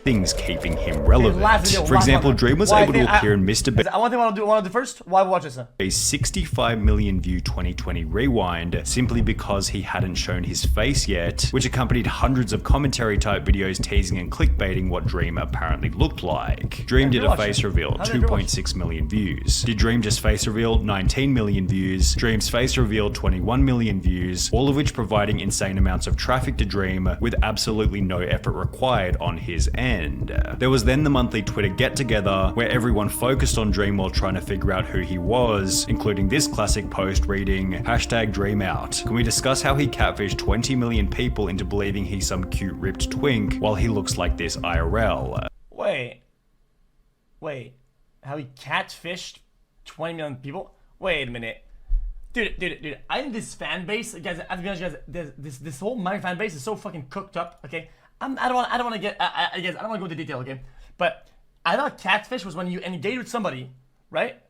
things keeping him relevant. For example, Dream was able to appear in Mr. Beast's One thing I want to do first. Why watch this? a 65 million view 2020 rewind simply because he hadn't shown his face yet, which accompanied hundreds of commentary type videos teasing and clickbaiting what Dream apparently looked like. Dream did a face reveal, 2.6 million views. Did Dream just face reveal? 19 million views. Dream's face reveal, 21 million views, all of which providing insane amounts of traffic to Dream with absolutely no effort required on his end. There was then the monthly Twitter get-together where everyone focused on Dream while trying to figure out who he was, including this classic post reading, #DreamOut. Can we discuss how he catfished 20 million people into believing he's some cute ripped twink while he looks like this IRL? Wait, how he catfished 20 million people? Wait a minute. Dude, I think this fan base, guys, I've been honest, guys, this whole my fan base is so fucking cooked up, okay? I don't want to get, guys, I don't want to go into detail, okay? But I thought catfish was when you engage with somebody, right?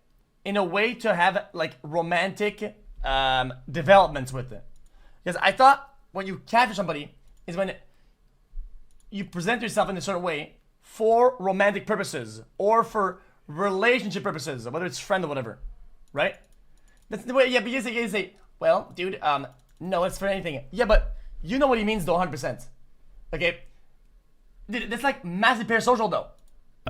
In a way to have, like, romantic developments with it. Because I thought when you catfish somebody is when you present yourself in a certain way for romantic purposes or for relationship purposes, whether it's friend or whatever, right? That's the way, yeah, because you say, well, dude, no, it's for anything. Yeah, but you know what he means though, 100%. Okay? Dude, that's like massive parasocial though.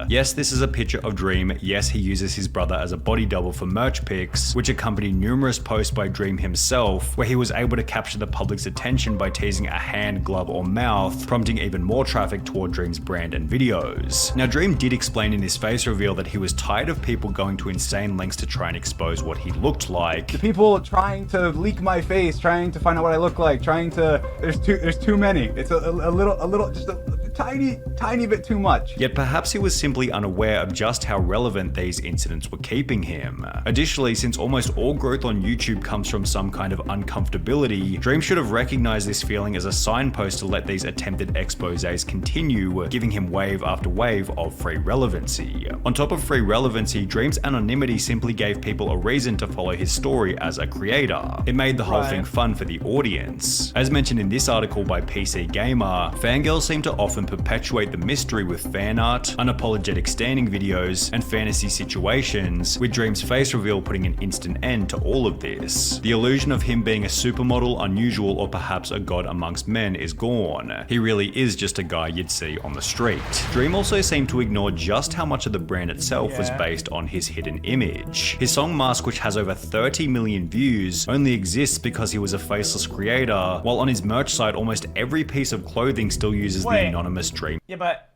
Yes, this is a picture of Dream. Yes, he uses his brother as a body double for merch pics, which accompany numerous posts by Dream himself, where he was able to capture the public's attention by teasing a hand, glove, or mouth, prompting even more traffic toward Dream's brand and videos. Now, Dream did explain in his face reveal that he was tired of people going to insane lengths to try and expose what he looked like. The people trying to leak my face, trying to find out what I look like, there's too many. It's a little, just a tiny bit too much. Yet perhaps he was simply unaware of just how relevant these incidents were keeping him. Additionally, since almost all growth on YouTube comes from some kind of uncomfortability, Dream should have recognized this feeling as a signpost to let these attempted exposés continue, giving him wave after wave of free relevancy. On top of free relevancy, Dream's anonymity simply gave people a reason to follow his story as a creator. It made the whole thing fun for the audience. As mentioned in this article by PC Gamer, fangirls seem to often perpetuate the mystery with fan art, unapologetic standing videos, and fantasy situations, with Dream's face reveal putting an instant end to all of this. The illusion of him being a supermodel, unusual, or perhaps a god amongst men is gone. He really is just a guy you'd see on the street. Dream also seemed to ignore just how much of the brand itself was based on his hidden image. His song Mask, which has over 30 million views, only exists because he was a faceless creator, while on his merch site almost every piece of clothing still uses the anonymous Dream. Yeah, but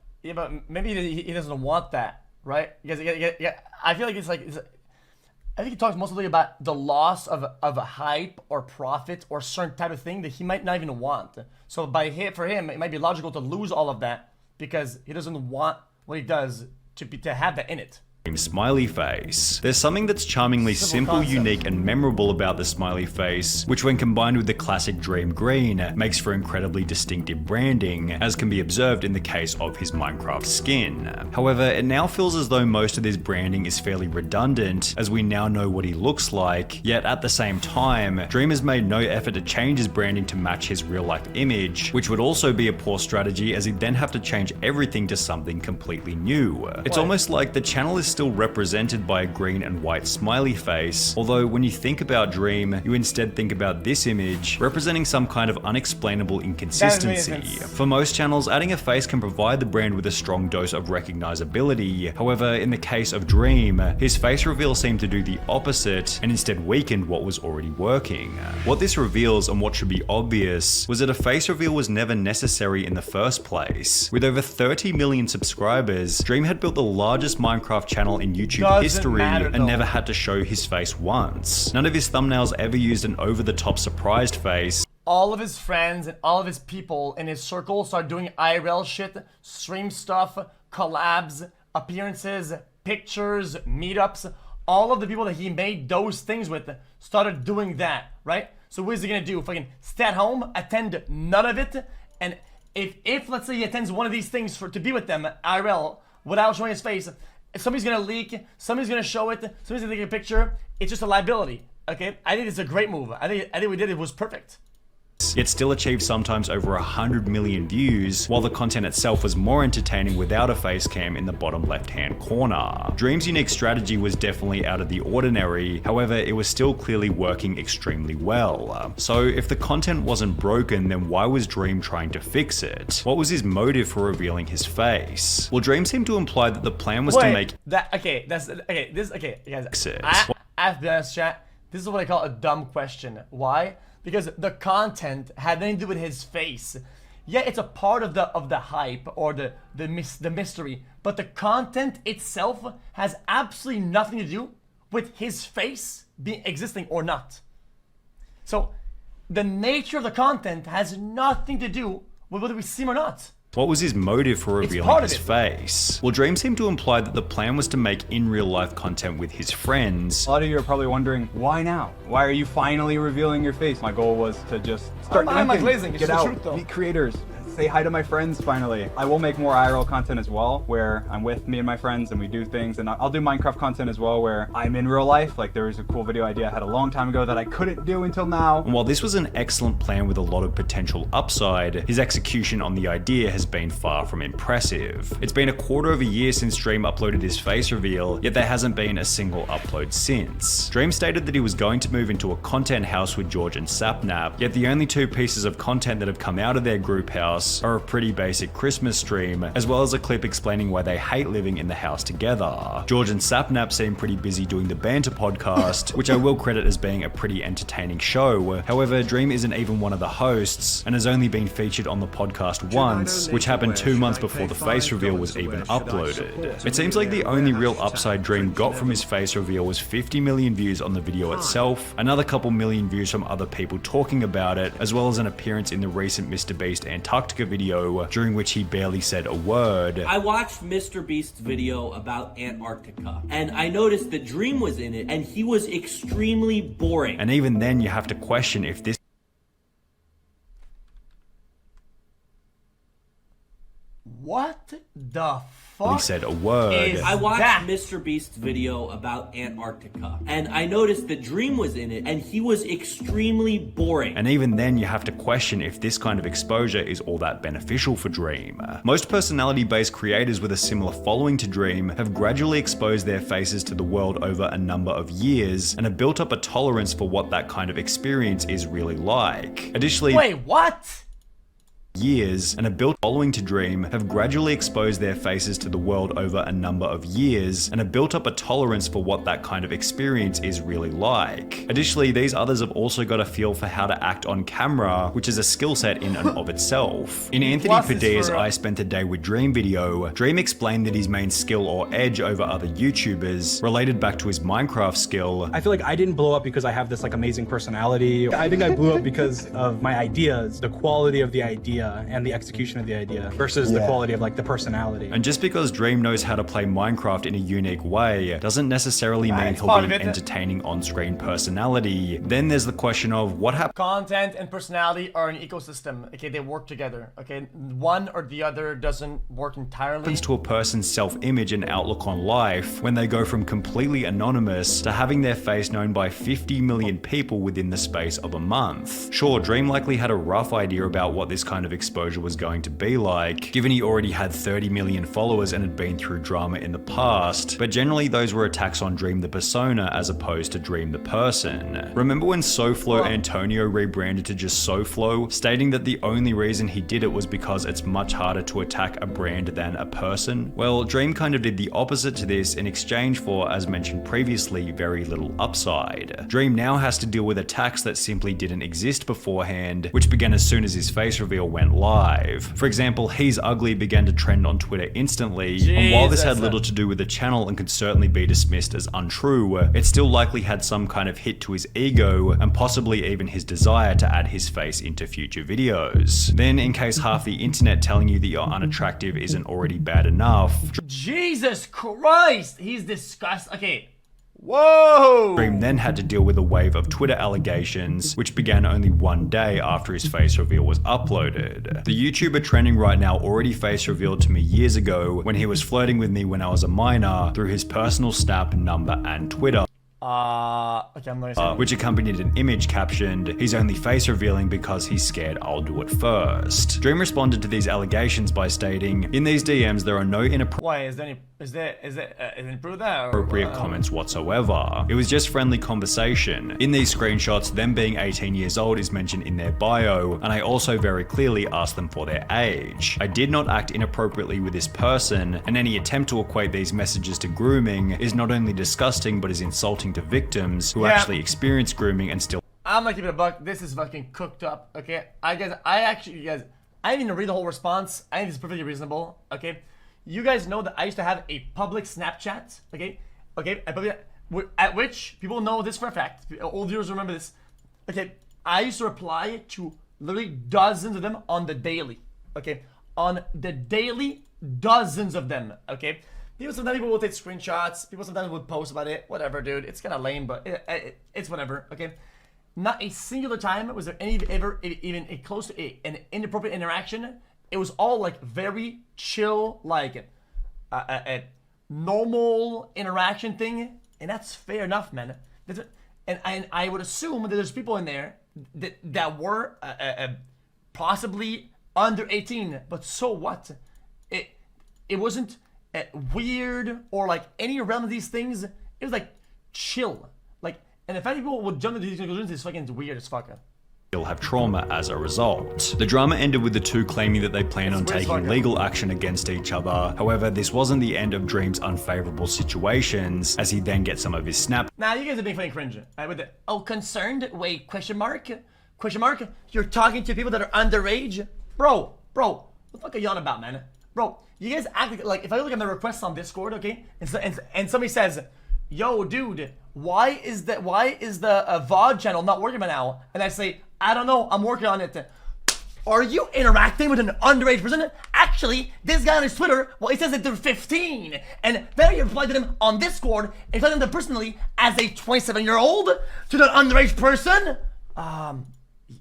maybe he doesn't want that, right? Because I feel like I think he talks mostly about the loss of a hype or profit or certain type of thing that he might not even want. So for him, it might be logical to lose all of that because he doesn't want what he does to have that in it. Smiley face. There's something that's charmingly simple, unique, and memorable about the smiley face, which when combined with the classic Dream green, makes for incredibly distinctive branding, as can be observed in the case of his Minecraft skin. However, it now feels as though most of this branding is fairly redundant, as we now know what he looks like, yet at the same time, Dream has made no effort to change his branding to match his real-life image, which would also be a poor strategy as he'd then have to change everything to something completely new. It's almost like the channel is still represented by a green and white smiley face, although when you think about Dream, you instead think about this image representing some kind of unexplainable inconsistency. For most channels, adding a face can provide the brand with a strong dose of recognizability. However, in the case of Dream, his face reveal seemed to do the opposite and instead weakened what was already working. What this reveals and what should be obvious was that a face reveal was never necessary in the first place. With over 30 million subscribers, Dream had built the largest Minecraft channel in YouTube history and never had to show his face once. None of his thumbnails ever used an over-the-top surprised face. All of his friends and all of his people in his circle started doing IRL shit, stream stuff, collabs, appearances, pictures, meetups. All of the people that he made those things with started doing that, right? So what is he gonna do? Fucking stay at home, attend none of it, and if let's say he attends one of these things to be with them IRL without showing his face, if somebody's gonna leak, somebody's gonna show it, somebody's gonna take a picture, it's just a liability. Okay, I think it's a great move. I think we did it was perfect. face, yet still achieved sometimes over 100 million views, while the content itself was more entertaining without a face cam in the bottom left-hand corner. Dream's unique strategy was definitely out of the ordinary, however, it was still clearly working extremely well. So if the content wasn't broken, then why was Dream trying to fix it? What was his motive for revealing his face? Well, Dream seemed to imply that the plan was to make guys. I have to be honest, chat. This is what I call a dumb question. Why? Because the content had nothing to do with his face. Yeah, it's a part of the hype or the mystery, but the content itself has absolutely nothing to do with his face being existing or not. So the nature of the content has nothing to do with whether we see him or not. What was his motive for revealing his face? Well, Dream seemed to imply that the plan was to make in real life content with his friends. A lot of you are probably wondering, why now? Why are you finally revealing your face? My goal was to just start glazing. get out, meet creators, say hi to my friends finally. I will make more IRL content as well, where I'm with me and my friends and we do things, and I'll do Minecraft content as well, where I'm in real life. Like there was a cool video idea I had a long time ago that I couldn't do until now. And while this was an excellent plan with a lot of potential upside, his execution on the idea has been far from impressive. It's been a quarter of a year since Dream uploaded his face reveal, yet there hasn't been a single upload since. Dream stated that he was going to move into a content house with George and Sapnap, yet the only two pieces of content that have come out of their group house are a pretty basic Christmas stream, as well as a clip explaining why they hate living in the house together. George and Sapnap seem pretty busy doing the Banter podcast, which I will credit as being a pretty entertaining show. However, Dream isn't even one of the hosts, and has only been featured on the podcast once, which happened 2 months before the face reveal was even uploaded. It seems like the only real upside Dream got from his face reveal was 50 million views on the video itself, another couple million views from other people talking about it, as well as an appearance in the recent MrBeast Antarctica video, during which he barely said a word. I watched MrBeast's video about Antarctica, and I noticed that Dream was in it, and he was extremely boring. And even then, you have to question if this What the fuck? He said a word. I watched MrBeast's video about Antarctica, and I noticed that Dream was in it, and he was extremely boring. And even then, you have to question if this kind of exposure is all that beneficial for Dream. Most personality-based creators with a similar following to Dream have gradually exposed their faces to the world over a number of years, and have built up a tolerance for what that kind of experience is really like. Additionally, wait, what? Years and a built following to Dream have gradually exposed their faces to the world over a number of years and have built up a tolerance for what that kind of experience is really like. Additionally, these others have also got a feel for how to act on camera, which is a skill set in and of itself. In Anthony Padilla's I Spent a Day with Dream video, Dream explained that his main skill or edge over other YouTubers related back to his Minecraft skill. I feel like I didn't blow up because I have this like amazing personality. I think I blew up because of my ideas, the quality of the idea and the execution of the idea versus the quality of like the personality. And just because Dream knows how to play Minecraft in a unique way doesn't necessarily mean he'll be an entertaining on-screen personality. Then there's the question of what happens. Content and personality are an ecosystem. Okay, they work together. Okay, one or the other doesn't work entirely. Happens to a person's self-image and outlook on life when they go from completely anonymous to having their face known by 50 million people within the space of a month. Sure, Dream likely had a rough idea about what this kind of exposure was going to be like, given he already had 30 million followers and had been through drama in the past, but generally those were attacks on Dream the persona as opposed to Dream the person. Remember when SoFlo Antonio rebranded to just SoFlo, stating that the only reason he did it was because it's much harder to attack a brand than a person? Well, Dream kind of did the opposite to this in exchange for, as mentioned previously, very little upside. Dream now has to deal with attacks that simply didn't exist beforehand, which began as soon as his face reveal went live. For example, He's Ugly began to trend on Twitter instantly, and while this had little to do with the channel and could certainly be dismissed as untrue, it still likely had some kind of hit to his ego and possibly even his desire to add his face into future videos. Then, in case half the internet telling you that you're unattractive isn't already bad enough, Jesus Christ, he's disgusting. Okay. Whoa! Dream then had to deal with a wave of Twitter allegations, which began only one day after his face reveal was uploaded. The YouTuber trending right now already face revealed to me years ago when he was flirting with me when I was a minor through his personal Snap, number, and Twitter. Okay, I'm not which accompanied an image captioned, "He's only face revealing because he's scared I'll do it first." Dream responded to these allegations by stating, "In these DMs there are no Why is there any proof that? Or, inappropriate comments whatsoever. It was just friendly conversation. In these screenshots, them being 18 years old is mentioned in their bio, and I also very clearly asked them for their age. I did not act inappropriately with this person, and any attempt to equate these messages to grooming is not only disgusting but is insulting to victims who actually experience grooming and still." I'm gonna keep it a buck. This is fucking cooked up, okay? I didn't even read the whole response. I think it's perfectly reasonable, okay? You guys know that I used to have a public Snapchat, okay? At which, people know this for a fact. Old viewers remember this. Okay, I used to reply to literally dozens of them on the daily, okay? On the daily, dozens of them, okay? Sometimes people will take screenshots. People sometimes would post about it. Whatever, dude. It's kind of lame, but it's whatever, okay? Not a singular time was there ever even a close to an inappropriate interaction. It was all like very chill, like a normal interaction thing, and that's fair enough, man. And I would assume that there's people in there that were possibly under 18, but so what? It wasn't weird or like any realm of these things. It was like chill, like. And if any people would jump into these conclusions, it's fucking weird as fuck. Still have trauma as a result. The drama ended with the two claiming that they plan on taking legal action against each other. However, this wasn't the end of Dream's unfavorable situations, as he then gets some of his snap. Now, you guys are being funny cringe. With the, oh, concerned? Wait, question mark? Question mark? You're talking to people that are underage? Bro, what the fuck are you on about, man? Bro, you guys act like if I look at my requests on Discord, okay, and somebody says, yo, dude, why is the VOD channel not working by now? And I say, I don't know, I'm working on it. Are you interacting with an underage person? Actually, this guy on his Twitter, well, he says that they're 15. And then you reply to them on Discord and tell them personally as a 27-year-old to the underage person?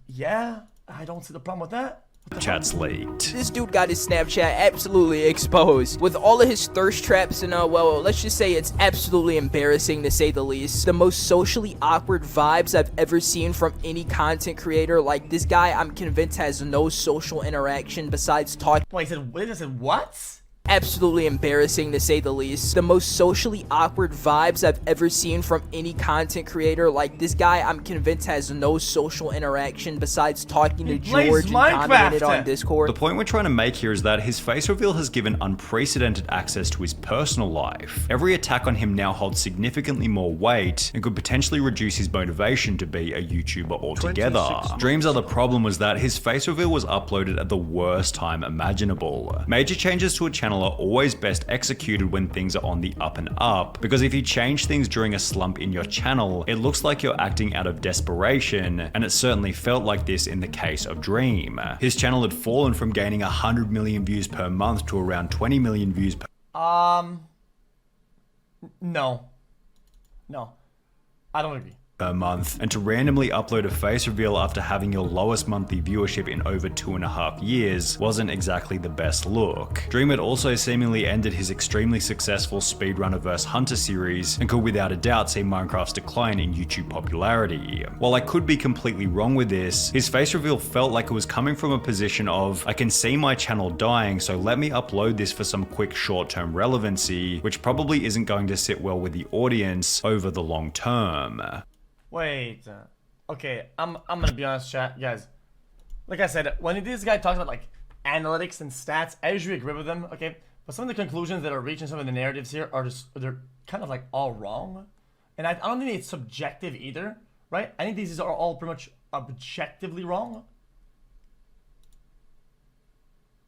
Yeah, I don't see the problem with that. Chats leaked. This dude got his Snapchat absolutely exposed with all of his thirst traps and well, let's just say it's absolutely embarrassing to say the least. The most socially awkward vibes I've ever seen from any content creator. Like, this guy, I'm convinced, has no social interaction besides talking. Wait, he said what? Absolutely embarrassing to say the least. The most socially awkward vibes I've ever seen from any content creator. Like, this guy, I'm convinced, has no social interaction besides talking to George and commented on Discord. The point we're trying to make here is that his face reveal has given unprecedented access to his personal life. Every attack on him now holds significantly more weight and could potentially reduce his motivation to be a YouTuber altogether. Dream's other problem was that his face reveal was uploaded at the worst time imaginable. Major changes to a channel are always best executed when things are on the up and up, because if you change things during a slump in your channel, it looks like you're acting out of desperation, and it certainly felt like this in the case of Dream. His channel had fallen from gaining 100 million views per month to around 20 million views per No, I don't agree. Per month, and to randomly upload a face reveal after having your lowest monthly viewership in over 2.5 years wasn't exactly the best look. Dream had also seemingly ended his extremely successful Speedrunner vs Hunter series and could without a doubt see Minecraft's decline in YouTube popularity. While I could be completely wrong with this, his face reveal felt like it was coming from a position of, I can see my channel dying, so let me upload this for some quick short-term relevancy, which probably isn't going to sit well with the audience over the long term. Wait, okay, I'm gonna be honest, chat, guys. Like I said, when this guy talks about like analytics and stats, I usually agree with them, okay? But some of the conclusions that are reaching, some of the narratives here are they're kind of like all wrong. And I don't think it's subjective either, right? I think these are all pretty much objectively wrong.